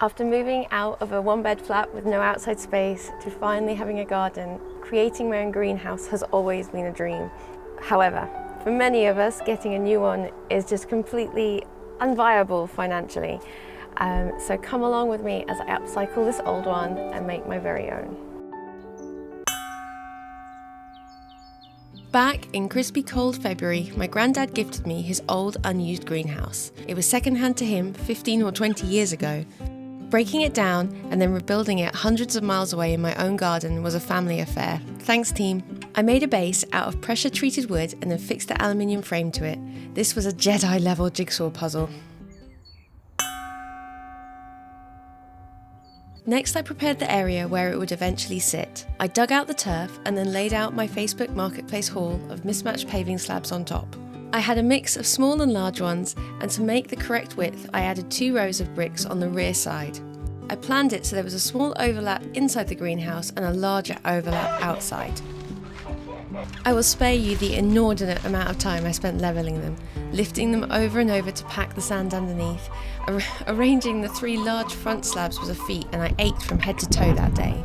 After moving out of a one-bed flat with no outside space to finally having a garden, creating my own greenhouse has always been a dream. However, for many of us, getting a new one is just completely unviable financially. So come along with me as I upcycle this old one and make my very own. Back in crispy cold February, my granddad gifted me his old unused greenhouse. It was secondhand to him 15 or 20 years ago. Breaking it down and then rebuilding it hundreds of miles away in my own garden was a family affair. Thanks, team. I made a base out of pressure-treated wood and then fixed the aluminium frame to it. This was a Jedi-level jigsaw puzzle. Next, I prepared the area where it would eventually sit. I dug out the turf and then laid out my Facebook Marketplace haul of mismatched paving slabs on top. I had a mix of small and large ones, and to make the correct width, I added 2 rows of bricks on the rear side. I planned it so there was a small overlap inside the greenhouse and a larger overlap outside. I will spare you the inordinate amount of time I spent levelling them, lifting them over and over to pack the sand underneath. Arranging the 3 large front slabs was a feat, and I ached from head to toe that day.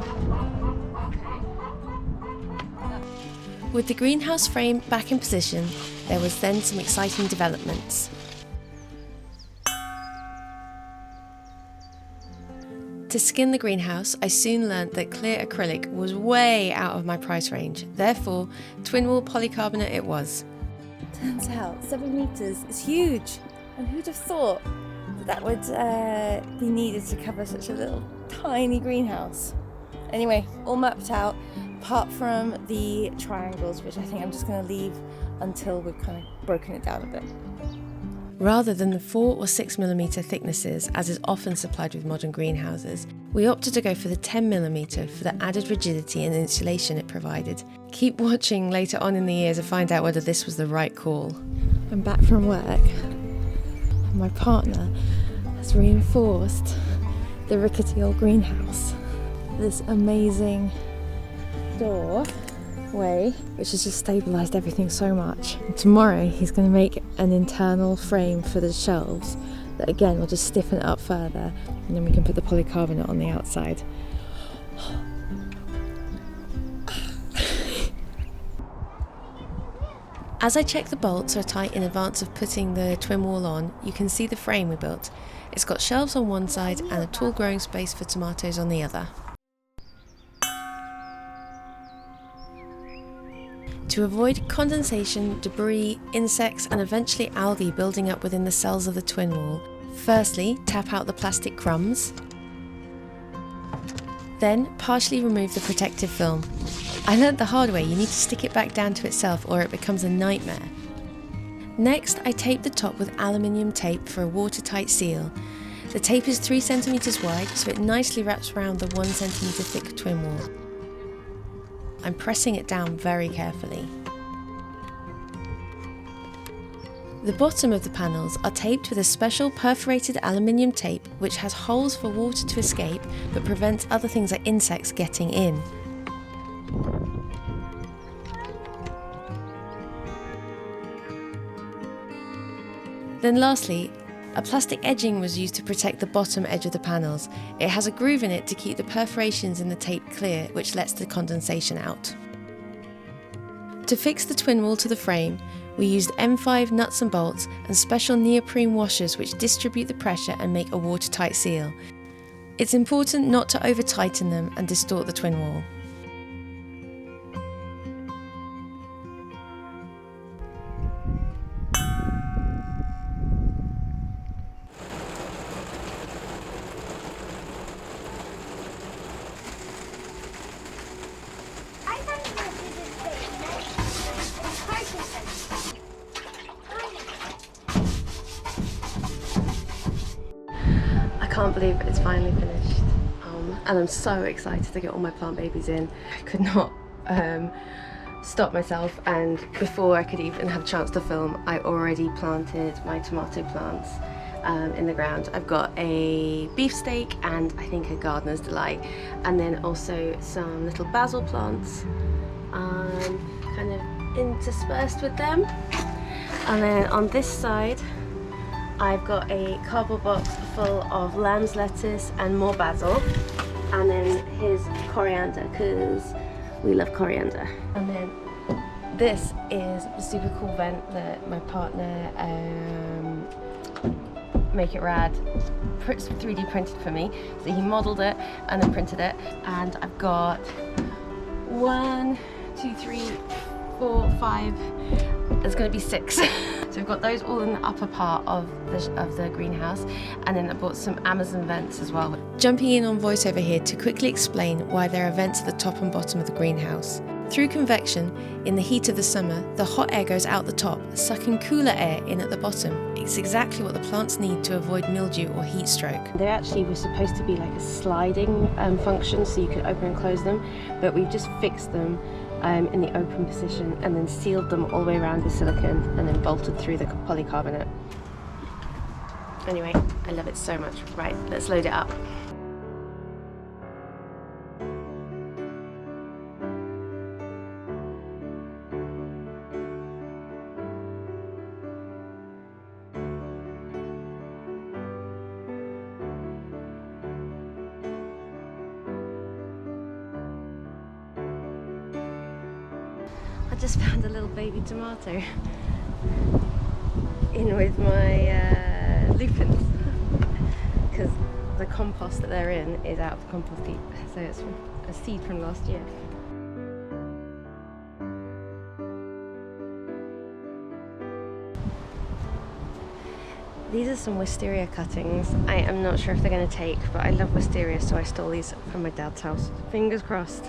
With the greenhouse frame back in position, there was then some exciting developments. To skin the greenhouse, I soon learnt that clear acrylic was way out of my price range. Therefore, Twinwall polycarbonate it was. Turns out 7 metres is huge, and who'd have thought that would be needed to cover such a little tiny greenhouse. Anyway, all mapped out, apart from the triangles, which I think I'm just going to leave until we've kind of broken it down a bit. Rather than the 4 or 6mm thicknesses, as is often supplied with modern greenhouses, we opted to go for the 10mm for the added rigidity and insulation it provided. Keep watching later on in the year to find out whether this was the right call. I'm back from work, and my partner has reinforced the rickety old greenhouse. This amazing doorway, which has just stabilised everything so much. And tomorrow he's going to make an internal frame for the shelves that again will just stiffen it up further, and then we can put the polycarbonate on the outside. As I check the bolts are tight in advance of putting the twin wall on, you can see the frame we built. It's got shelves on one side and a tall growing space for tomatoes on the other. To avoid condensation, debris, insects and eventually algae building up within the cells of the twin wall, firstly tap out the plastic crumbs, then partially remove the protective film. I learnt the hard way, you need to stick it back down to itself or it becomes a nightmare. Next, I tape the top with aluminium tape for a watertight seal. The tape is 3 cm wide, so it nicely wraps around the 1 cm thick twin wall. I'm pressing it down very carefully. The bottom of the panels are taped with a special perforated aluminium tape which has holes for water to escape but prevents other things like insects getting in. Then lastly, a plastic edging was used to protect the bottom edge of the panels. It has a groove in it to keep the perforations in the tape clear, which lets the condensation out. To fix the twin wall to the frame, we used M5 nuts and bolts and special neoprene washers which distribute the pressure and make a watertight seal. It's important not to over-tighten them and distort the twin wall. I can't believe it's finally finished, and I'm so excited to get all my plant babies in. I could not stop myself, and before I could even have a chance to film, I already planted my tomato plants in the ground. I've got a beefsteak and I think a gardener's delight, and then also some little basil plants kind of interspersed with them. And then on this side I've got a cardboard box full of lamb's lettuce and more basil, and then here's coriander because we love coriander. And then this is a super cool vent that my partner Make It Rad 3D printed for me. So he modelled it and then printed it. And I've got 1, 2, 3, 4, 5. There's going to be 6. So we've got those all in the upper part of the greenhouse, and then I bought some Amazon vents as well. Jumping in on voiceover here to quickly explain why there are vents at the top and bottom of the greenhouse. Through convection, in the heat of the summer, the hot air goes out the top, sucking cooler air in at the bottom. It's exactly what the plants need to avoid mildew or heat stroke. They actually were supposed to be like a sliding function, so you could open and close them, but we've just fixed them in the open position and then sealed them all the way around with silicone and then bolted through the polycarbonate. Anyway, I love it so much. Right, let's load it up. I just found a little baby tomato in with my lupins because the compost that they're in is out of the compost heap, so it's a seed from last year. These are some wisteria cuttings. I am not sure if they're going to take, but I love wisteria, so I stole these from my dad's house. Fingers crossed.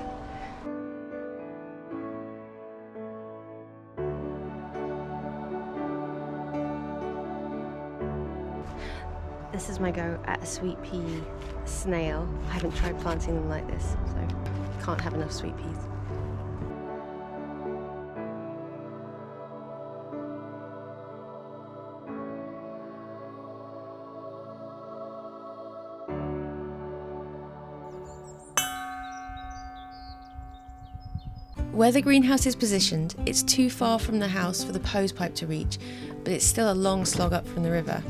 This is my go at a sweet pea snail. I haven't tried planting them like this, so can't have enough sweet peas. Where the greenhouse is positioned, it's too far from the house for the hose pipe to reach, but it's still a long slog up from the river.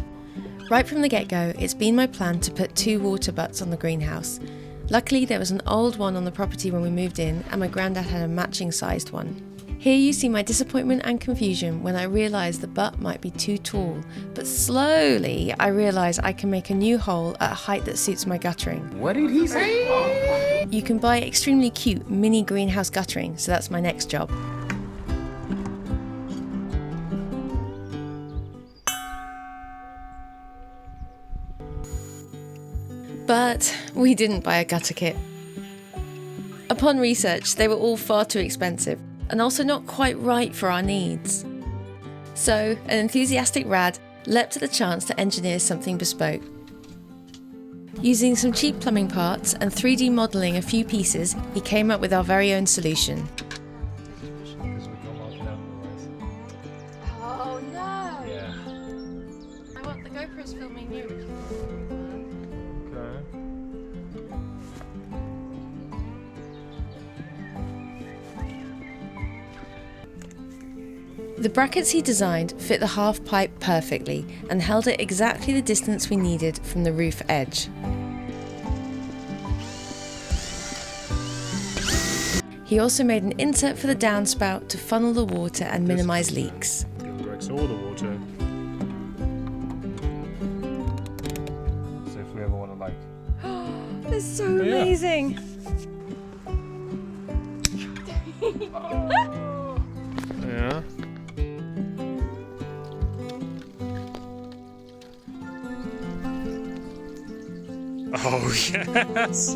Right from the get-go, it's been my plan to put 2 water butts on the greenhouse. Luckily, there was an old one on the property when we moved in, and my granddad had a matching sized one. Here you see my disappointment and confusion when I realised the butt might be too tall, but slowly I realised I can make a new hole at a height that suits my guttering. What did he say? You can buy extremely cute mini greenhouse guttering, so that's my next job. But we didn't buy a gutter kit. Upon research, they were all far too expensive and also not quite right for our needs. So, an enthusiastic Rad leapt at the chance to engineer something bespoke. Using some cheap plumbing parts and 3D modelling a few pieces, he came up with our very own solution. Oh no! Yeah. I want the GoPro's filming you. The brackets he designed fit the half pipe perfectly and held it exactly the distance we needed from the roof edge. He also made an insert for the downspout to funnel the water and minimise leaks. It directs all the water. So if we ever want to like... That's so amazing! Yeah. Oh yes!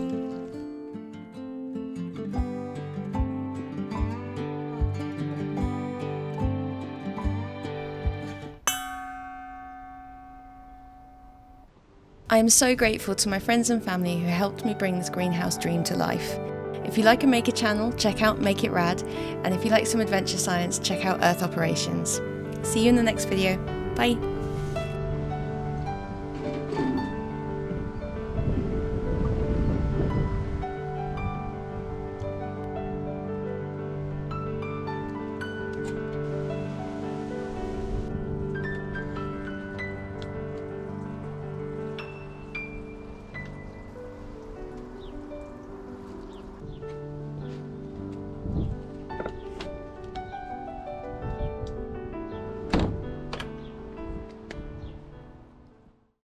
I am so grateful to my friends and family who helped me bring this greenhouse dream to life. If you like a maker channel, check out Make It Rad, and if you like some adventure science, check out Earth Operations. See you in the next video. Bye!